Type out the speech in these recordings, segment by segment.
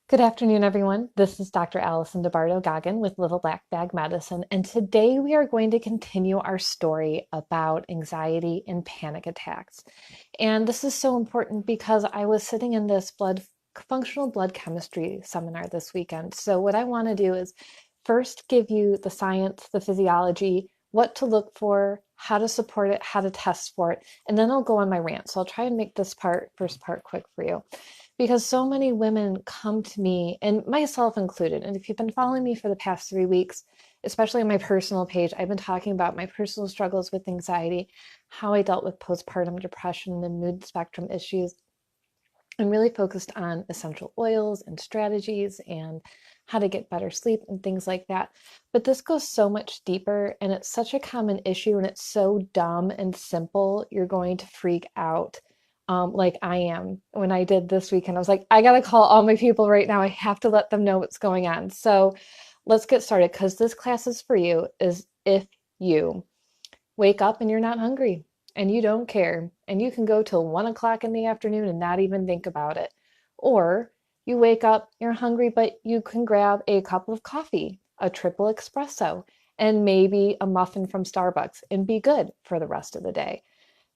Good afternoon, everyone. This is Dr. Alison DiBarto Goggin with Little Black Bag Medicine, and today we are going to continue our story about anxiety and panic attacks. And this is so important because I was sitting in this functional blood chemistry seminar this weekend. So what I want to do is first give you the science, the physiology, what to look for, how to support it, how to test for it, and then I'll go on my rant. So I'll try and make this first part quick for you because so many women come to me, and myself included. And if you've been following me for the past 3 weeks, especially on my personal page, I've been talking about my personal struggles with anxiety, how I dealt with postpartum depression and mood spectrum issues. I'm really focused on essential oils and strategies and how to get better sleep and things like that. But this goes so much deeper, and it's such a common issue, and it's so dumb and simple, you're going to freak out. Like I am. When I did this weekend, I was like, I gotta call all my people right now. I have to let them know what's going on. So let's get started, because this class is for you. Is if you wake up and you're not hungry and you don't care, and you can go till 1 o'clock in the afternoon and not even think about it. Or you wake up, you're hungry, but you can grab a cup of coffee, a triple espresso, and maybe a muffin from Starbucks and be good for the rest of the day.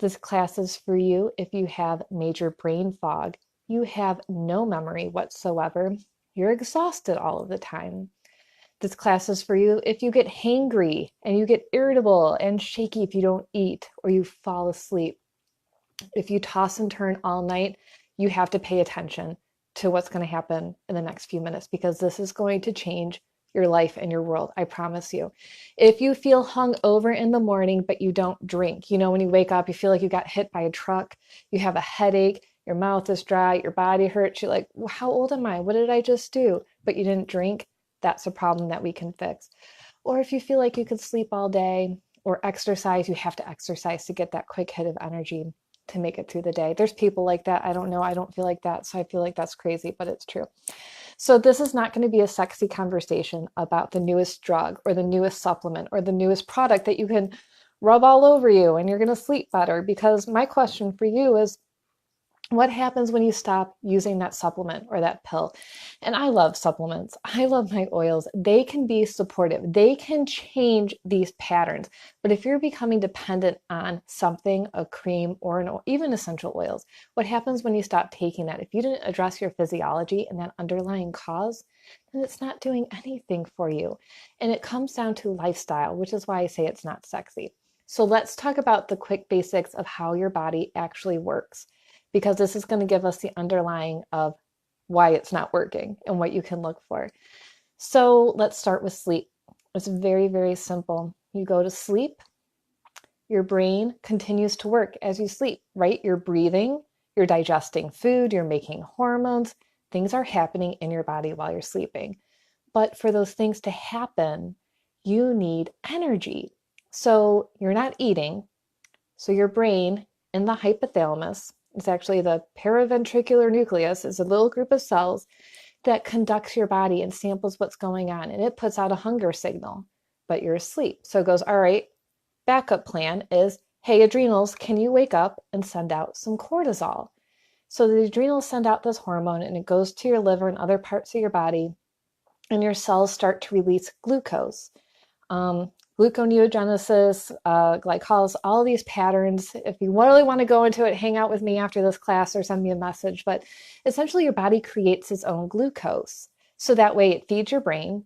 This class is for you if you have major brain fog, you have no memory whatsoever, you're exhausted all of the time. This class is for you if you get hangry and you get irritable and shaky if you don't eat or you fall asleep. If you toss and turn all night, you have to pay attention to what's going to happen in the next few minutes, because this is going to change your life and your world. I promise you. If you feel hungover in the morning, but you don't drink, when you wake up, you feel like you got hit by a truck, you have a headache, your mouth is dry, your body hurts, you're like, well, how old am I? What did I just do? But you didn't drink. That's a problem that we can fix. Or if you feel like you could sleep all day or exercise, you have to exercise to get that quick hit of energy to make it through the day. There's people like that. I don't know. I don't feel like that. So I feel like that's crazy, but it's true. So this is not going to be a sexy conversation about the newest drug or the newest supplement or the newest product that you can rub all over you and you're going to sleep better. Because my question for you is, what happens when you stop using that supplement or that pill? And I love supplements. I love my oils. They can be supportive. They can change these patterns. But if you're becoming dependent on something, a cream or even essential oils, what happens when you stop taking that? If you didn't address your physiology and that underlying cause, then it's not doing anything for you. And it comes down to lifestyle, which is why I say it's not sexy. So let's talk about the quick basics of how your body actually works, because this is going to give us the underlying of why it's not working and what you can look for. So let's start with sleep. It's very, very simple. You go to sleep, your brain continues to work as you sleep, right? You're breathing, you're digesting food, you're making hormones. Things are happening in your body while you're sleeping. But for those things to happen, you need energy. So you're not eating. So your brain in the hypothalamus, it's actually the paraventricular nucleus, is a little group of cells that conducts your body and samples what's going on, and it puts out a hunger signal, but you're asleep. So it goes, all right, backup plan is, hey, adrenals, can you wake up and send out some cortisol? So the adrenals send out this hormone, and it goes to your liver and other parts of your body, and your cells start to release glucose. Gluconeogenesis, glycolysis, all these patterns. If you really want to go into it, hang out with me after this class or send me a message. But essentially, your body creates its own glucose. So that way it feeds your brain,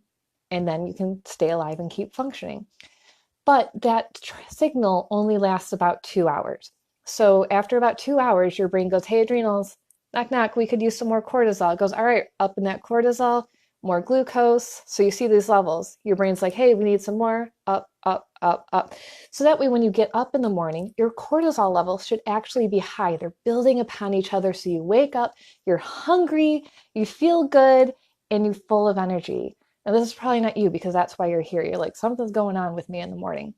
and then you can stay alive and keep functioning. But that signal only lasts about 2 hours. So after about 2 hours, your brain goes, hey, adrenals, knock, knock, we could use some more cortisol. It goes, all right, up in that cortisol, more glucose. So you see these levels. Your brain's like, hey, we need some more, up, up, up, up. So that way, when you get up in the morning, your cortisol levels should actually be high. They're building upon each other. So you wake up, you're hungry, you feel good, and you're full of energy. Now, this is probably not you, because that's why you're here. You're like, something's going on with me in the morning.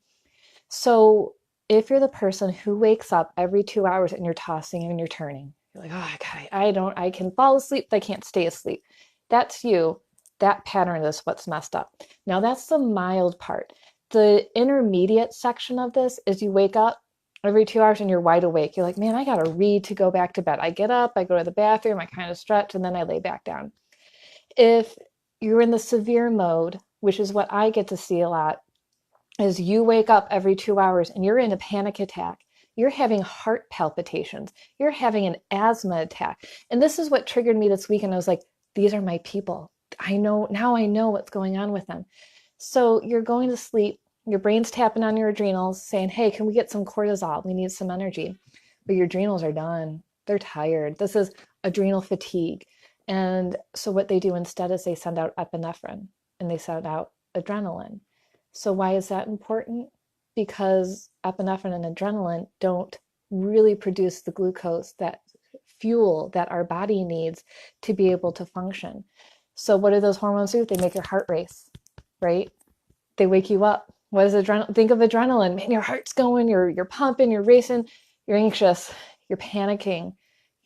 So if you're the person who wakes up every 2 hours and you're tossing and you're turning, you're like, oh, okay, I can fall asleep, but I can't stay asleep. That's you. That pattern is what's messed up. Now, that's the mild part. The intermediate section of this is you wake up every 2 hours and you're wide awake. You're like, man, I got to read to go back to bed. I get up, I go to the bathroom, I kind of stretch, and then I lay back down. If you're in the severe mode, which is what I get to see a lot, is you wake up every 2 hours and you're in a panic attack. You're having heart palpitations. You're having an asthma attack. And this is what triggered me this weekend. I was like, these are my people. I know what's going on with them. So you're going to sleep. Your brain's tapping on your adrenals saying, hey, can we get some cortisol? We need some energy. But your adrenals are done. They're tired. This is adrenal fatigue. And so what they do instead is they send out epinephrine and they send out adrenaline. So why is that important? Because epinephrine and adrenaline don't really produce the glucose, that fuel that our body needs to be able to function. So what do those hormones do? They make your heart race, right? They wake you up. What is adrenaline? Think of adrenaline. Man, your heart's going, you're pumping, you're racing, you're anxious, you're panicking.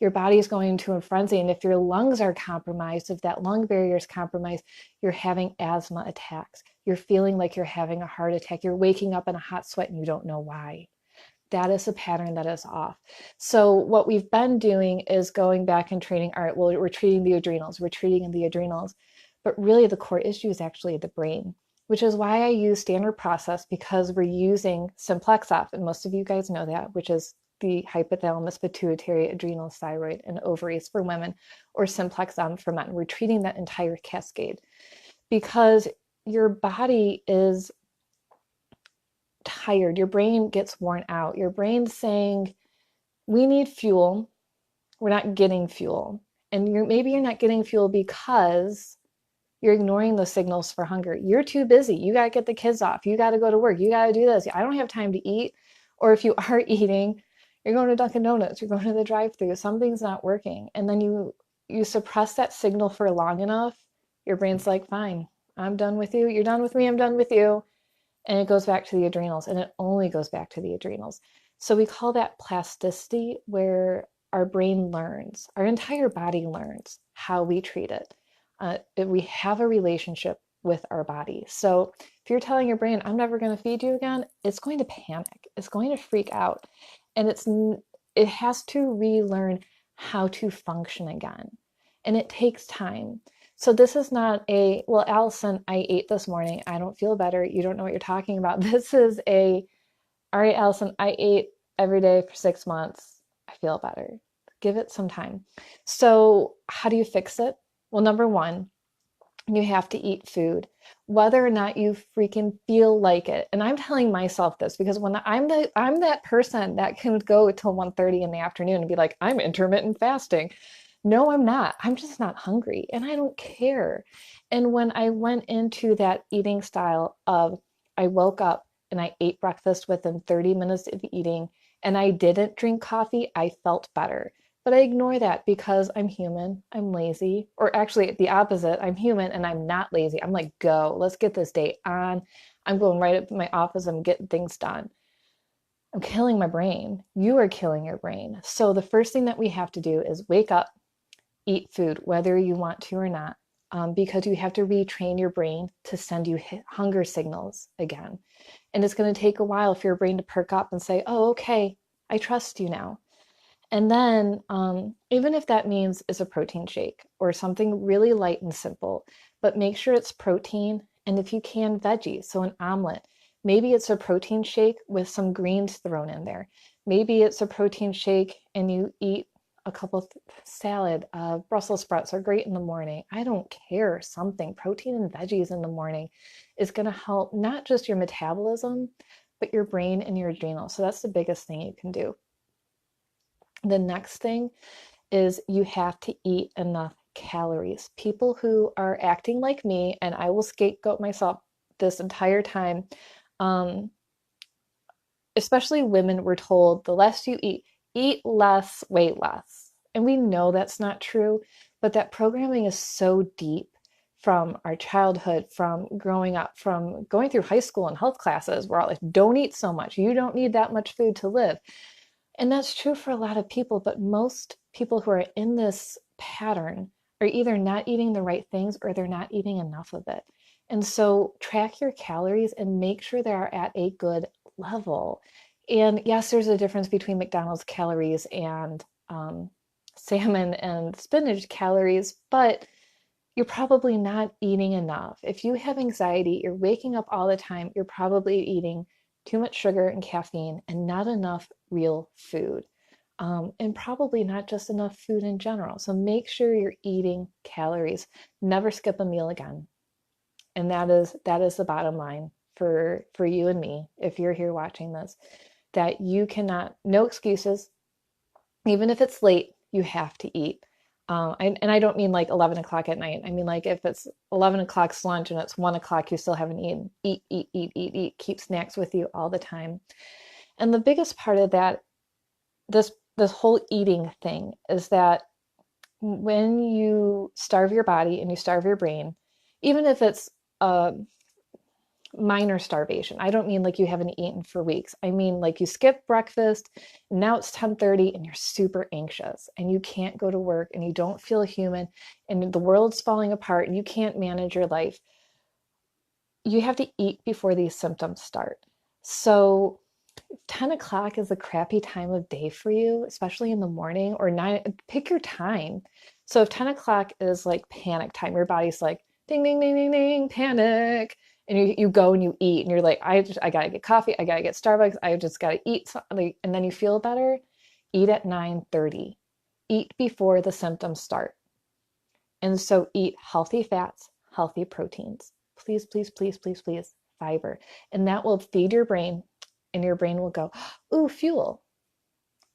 Your body's going into a frenzy. And if your lungs are compromised, if that lung barrier is compromised, you're having asthma attacks. You're feeling like you're having a heart attack. You're waking up in a hot sweat and you don't know why. That is a pattern that is off. So what we've been doing is going back and treating, all right, well, we're treating the adrenals, but really the core issue is actually the brain, which is why I use standard process, because we're using Simplex F, and most of you guys know that, which is the hypothalamus, pituitary, adrenal, thyroid, and ovaries for women, or Simplex M for men. We're treating that entire cascade because your body is tired. Your brain gets worn out. Your brain's saying, we need fuel. We're not getting fuel. And maybe you're not getting fuel because you're ignoring the signals for hunger. You're too busy. You got to get the kids off. You got to go to work. You got to do this. I don't have time to eat. Or if you are eating, you're going to Dunkin' Donuts. You're going to the drive-thru. Something's not working. And then you suppress that signal for long enough. Your brain's like, fine, I'm done with you. You're done with me. I'm done with you. And it goes back to the adrenals, and it only goes back to the adrenals. So we call that plasticity, where our brain learns, our entire body learns how we treat it. We have a relationship with our body. So if you're telling your brain, I'm never going to feed you again, it's going to panic. It's going to freak out. And it has to relearn how to function again. And it takes time. So this is not well, Alison, I ate this morning. I don't feel better. You don't know what you're talking about. This is all right, Alison, I ate every day for 6 months. I feel better. Give it some time. So how do you fix it? Well, number one, you have to eat food, whether or not you freaking feel like it. And I'm telling myself this because when I'm that person that can go till 1:30 in the afternoon and be like, I'm intermittent fasting. No, I'm not. I'm just not hungry and I don't care. And when I went into that eating style of I woke up and I ate breakfast within 30 minutes of eating and I didn't drink coffee, I felt better. But I ignore that because I'm human, I'm lazy, or actually the opposite, I'm human and I'm not lazy. I'm like, go, let's get this day on. I'm going right up to my office, I'm getting things done. I'm killing my brain. You are killing your brain. So the first thing that we have to do is wake up, eat food, whether you want to or not, because you have to retrain your brain to send you hunger signals again. And it's going to take a while for your brain to perk up and say, oh, okay, I trust you now. And then even if that means it's a protein shake or something really light and simple, but make sure it's protein and if you can, veggies. So an omelet. Maybe it's a protein shake with some greens thrown in there. Maybe it's a protein shake and you eat a couple salad. Brussels sprouts are great in the morning. I don't care. Something, protein and veggies in the morning is going to help not just your metabolism, but your brain and your adrenals. So that's the biggest thing you can do. The next thing is you have to eat enough calories. People who are acting like me, and I will scapegoat myself this entire time, especially women, were told the less you eat less, weight less. And we know that's not true, but that programming is so deep from our childhood, from growing up, from going through high school and health classes. We're all like, don't eat so much. You don't need that much food to live. And that's true for a lot of people, but most people who are in this pattern are either not eating the right things or they're not eating enough of it. And so track your calories and make sure they are at a good level. And yes, there's a difference between McDonald's calories and salmon and spinach calories, but you're probably not eating enough. If you have anxiety, you're waking up all the time, you're probably eating too much sugar and caffeine and not enough real food. And probably not just enough food in general. So make sure you're eating calories. Never skip a meal again. And that is the bottom line for you and me, if you're here watching this, that you cannot, no excuses. Even if it's late, you have to eat. And I don't mean like 11 o'clock at night. I mean, like if it's 11 o'clock's lunch and it's 1 o'clock, you still haven't eaten. Eat, eat, eat, eat, eat. Keep snacks with you all the time. And the biggest part of that, this whole eating thing, is that when you starve your body and you starve your brain, even if it's a minor starvation. I don't mean like you haven't eaten for weeks. I mean like you skip breakfast, and now it's 10:30 and you're super anxious and you can't go to work and you don't feel human and the world's falling apart and you can't manage your life. You have to eat before these symptoms start. So 10 o'clock is a crappy time of day for you, especially in the morning, or 9, pick your time. So if 10 o'clock is like panic time, your body's like, ding, ding, ding, ding, ding, panic. And you go and you eat and you're like, I got to get coffee. I got to get Starbucks. I just got to eat something. And then you feel better. Eat at 9:30. Eat before the symptoms start. And so eat healthy fats, healthy proteins. Please, please, please, please, please, fiber. And that will feed your brain, and your brain will go, ooh, fuel.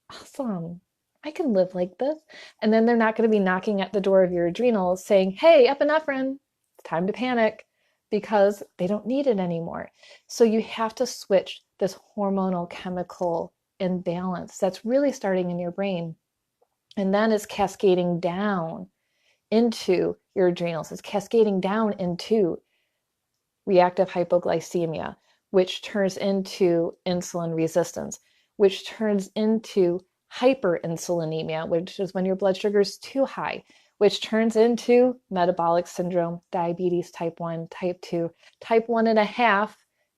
Awesome. I can live like this. And then they're not going to be knocking at the door of your adrenals saying, hey, epinephrine, it's time to panic, because they don't need it anymore. So you have to switch this hormonal chemical imbalance that's really starting in your brain. And then it's cascading down into your adrenals. It's cascading down into reactive hypoglycemia, which turns into insulin resistance, which turns into hyperinsulinemia, which is when your blood sugar is too high, which turns into metabolic syndrome, diabetes type 1, type 2, type 1.5,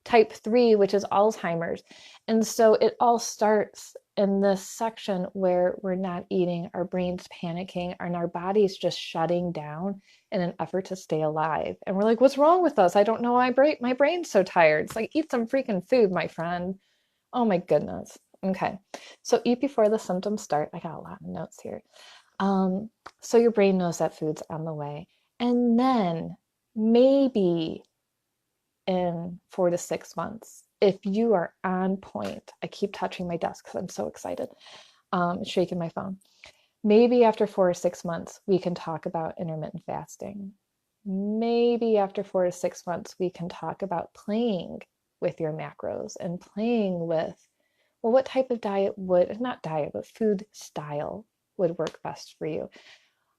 type 3, which is Alzheimer's. And so it all starts in this section where we're not eating, our brain's panicking, and our body's just shutting down in an effort to stay alive. And we're like, what's wrong with us? I don't know why my brain's so tired. It's like, eat some freaking food, my friend. Oh my goodness. Okay. So eat before the symptoms start. I got a lot of notes here. So your brain knows that food's on the way. And then maybe in 4 to 6 months, if you are on point, I keep touching my desk because I'm so excited, shaking my phone. Maybe after 4 or 6 months, we can talk about intermittent fasting. Maybe after 4 to 6 months, we can talk about playing with your macros and playing with, well, what type of diet would, not diet, but food style would work best for you.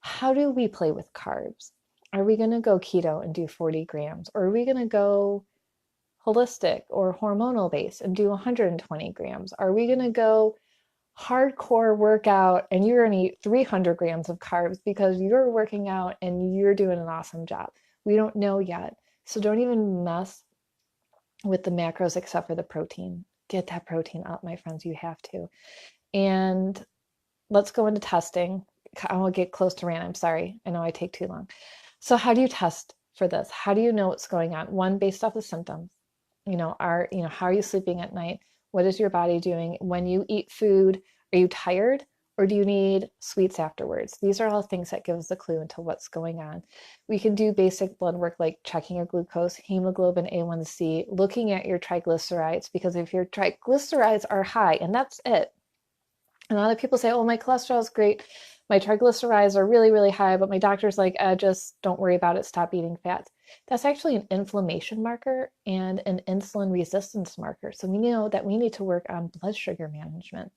How do we play with carbs? Are we going to go keto and do 40 grams? Or are we going to go holistic or hormonal based and do 120 grams? Are we going to go hardcore workout and you're going to eat 300 grams of carbs because you're working out and you're doing an awesome job? We don't know yet. So don't even mess with the macros except for the protein. Get that protein up, my friends. You have to. And let's go into testing. I will get close to Rand. I'm sorry. I know I take too long. So how do you test for this? How do you know what's going on? One, based off the symptoms. How are you sleeping at night? What is your body doing? When you eat food, are you tired or do you need sweets afterwards? These are all things that give us a clue into what's going on. We can do basic blood work like checking your glucose, hemoglobin A1C, looking at your triglycerides, because if your triglycerides are high, and that's it. And a lot of people say, oh, my cholesterol is great. My triglycerides are really, really high, but my doctor's like, just don't worry about it. Stop eating fats. That's actually an inflammation marker and an insulin resistance marker. So we know that we need to work on blood sugar management.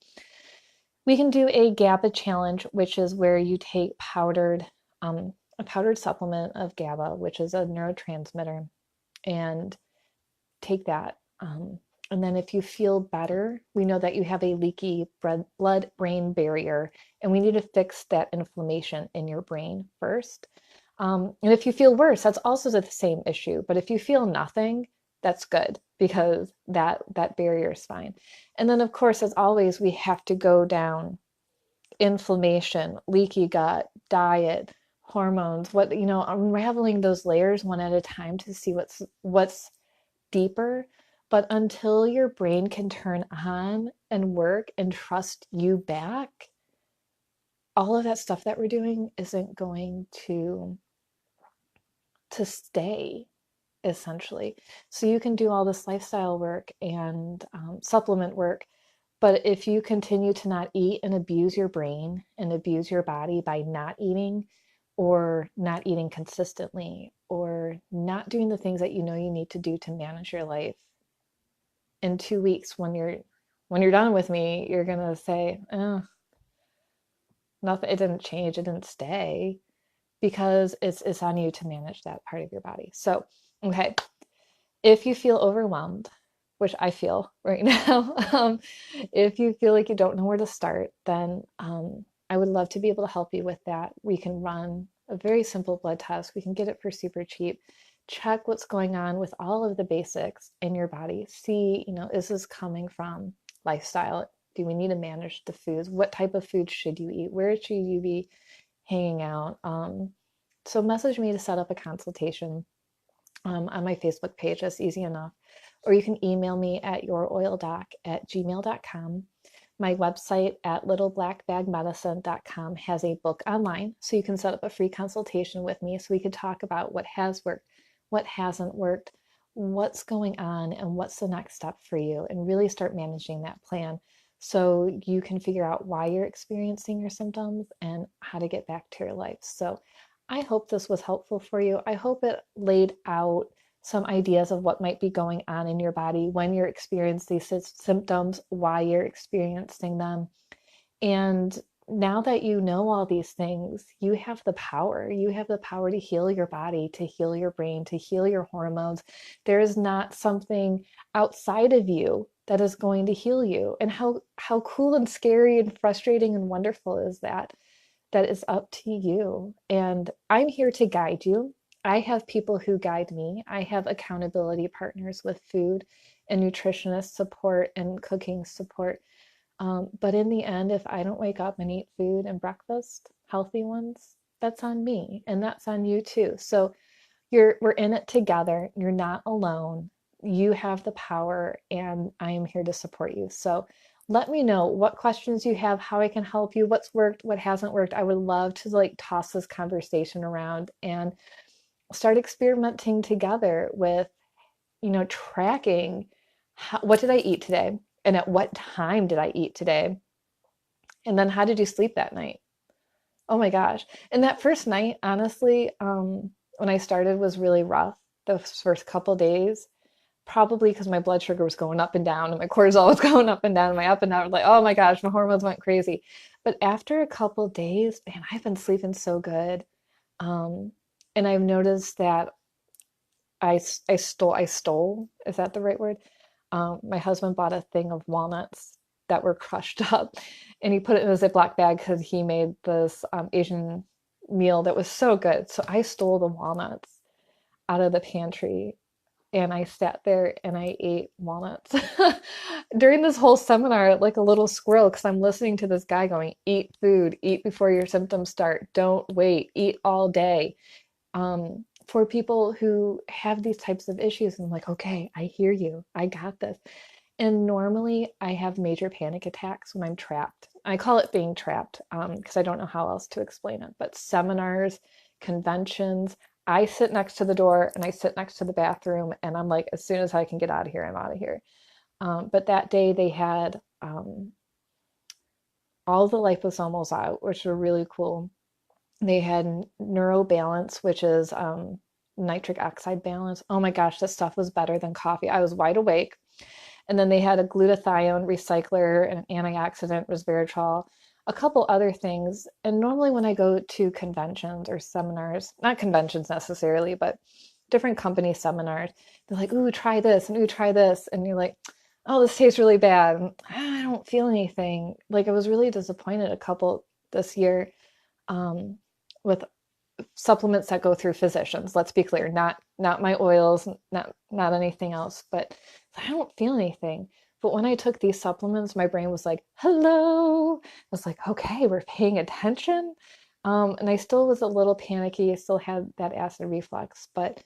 We can do a GABA challenge, which is where you take a powdered supplement of GABA, which is a neurotransmitter, and take that. And then if you feel better, we know that you have a leaky blood-brain barrier, and we need to fix that inflammation in your brain first. And if you feel worse, that's also the same issue. But if you feel nothing, that's good, because that barrier is fine. And then, of course, as always, we have to go down inflammation, leaky gut, diet, hormones, unraveling those layers one at a time to see what's deeper. But until your brain can turn on and work and trust you back, all of that stuff that we're doing isn't going to stay, essentially. So you can do all this lifestyle work and supplement work, but if you continue to not eat and abuse your brain and abuse your body by not eating or not eating consistently or not doing the things that you know you need to do to manage your life, in 2 weeks when you're done with me, you're gonna say, oh, nothing, it didn't change, it didn't stay, because it's on you to manage that part of your body. So, okay, if you feel overwhelmed, which I feel right now, if you feel like you don't know where to start, then I would love to be able to help you with that. We can run a very simple blood test. We can get it for super cheap. Check what's going on with all of the basics in your body. See, is this coming from lifestyle? Do we need to manage the foods? What type of food should you eat? Where should you be hanging out? So message me to set up a consultation on my Facebook page. That's easy enough. Or you can email me at yourOilDoc@gmail.com. My website at littleblackbagmedicine.com has a book online, so you can set up a free consultation with me so we could talk about what has worked, what hasn't worked, what's going on, and what's the next step for you, and really start managing that plan so you can figure out why you're experiencing your symptoms and how to get back to your life. So I hope this was helpful for you. I hope it laid out some ideas of what might be going on in your body when you're experiencing these symptoms, why you're experiencing them. And now that you know all these things, you have the power. You have the power to heal your body, to heal your brain, to heal your hormones. There is not something outside of you that is going to heal you. And how cool and scary and frustrating and wonderful is that? That is up to you. And I'm here to guide you. I have people who guide me. I have accountability partners with food and nutritionist support and cooking support. But in the end, if I don't wake up and eat food and breakfast, healthy ones, that's on me and that's on you too. So we're in it together. You're not alone. You have the power and I am here to support you. So let me know what questions you have, how I can help you, what's worked, what hasn't worked. I would love to toss this conversation around and start experimenting together with, tracking what did I eat today and at what time did I eat today? And then how did you sleep that night? Oh my gosh. And that first night, honestly, when I started was really rough. Those first couple days, probably because my blood sugar was going up and down and my cortisol was going up and down and my up and down, like, oh my gosh, my hormones went crazy. But after a couple days, man, I've been sleeping so good. And I've noticed that I stole, is that the right word? My husband bought a thing of walnuts that were crushed up and he put it in a Ziploc bag because he made this Asian meal that was so good. So I stole the walnuts out of the pantry and I sat there and I ate walnuts during this whole seminar like a little squirrel because I'm listening to this guy going, eat food, eat before your symptoms start, don't wait, eat all day. For people who have these types of issues, I'm like, okay, I hear you, I got this. And normally I have major panic attacks when I'm trapped. I call it being trapped because I don't know how else to explain it. But seminars, conventions, I sit next to the door and I sit next to the bathroom and I'm like, as soon as I can get out of here, I'm out of here. But that day they had all the liposomes out, which were really cool. They had neurobalance, which is nitric oxide balance. Oh my gosh, this stuff was better than coffee. I was wide awake. And then they had a glutathione recycler and an antioxidant, resveratrol, a couple other things. And normally when I go to conventions or seminars, not conventions necessarily, but different company seminars, they're like, ooh, try this and ooh, try this. And you're like, oh, this tastes really bad. And I don't feel anything. Like I was really disappointed a couple this year with supplements that go through physicians. Let's be clear, not my oils, not anything else, but I don't feel anything. But when I took these supplements, my brain was like, hello. I was like, okay, we're paying attention. And I still was a little panicky. I still had that acid reflux, but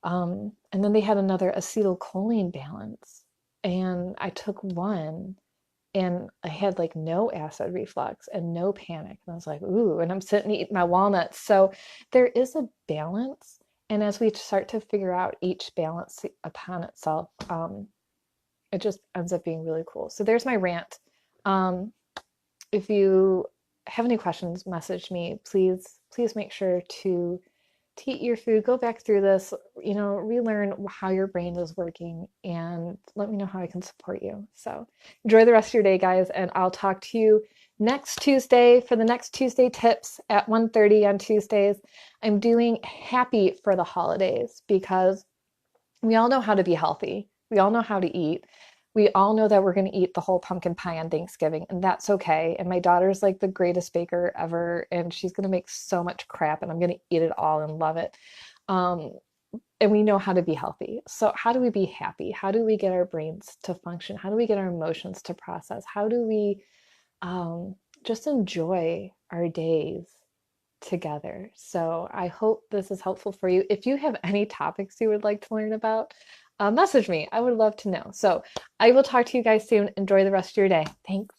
and then they had another acetylcholine balance, and I took one, and I had like no acid reflux and no panic. And I was like, ooh, and I'm sitting eating my walnuts. So there is a balance. And as we start to figure out each balance upon itself, it just ends up being really cool. So there's my rant. Um, if you have any questions, message me. Please make sure to eat your food, go back through this, relearn how your brain is working, and let me know how I can support you. So enjoy the rest of your day, guys, and I'll talk to you next Tuesday for the next Tuesday tips at 1:30 on Tuesdays. I'm doing happy for the holidays because we all know how to be healthy. We all know how to eat. We all know that we're going to eat the whole pumpkin pie on Thanksgiving, and that's okay. And my daughter's like the greatest baker ever, and she's going to make so much crap, and I'm going to eat it all and love it. Um, and we know how to be healthy. So, how do we be happy? How do we get our brains to function? How do we get our emotions to process? How do we just enjoy our days together? So I hope this is helpful for you. If you have any topics you would like to learn about, message me. I would love to know. So I will talk to you guys soon. Enjoy the rest of your day. Thanks.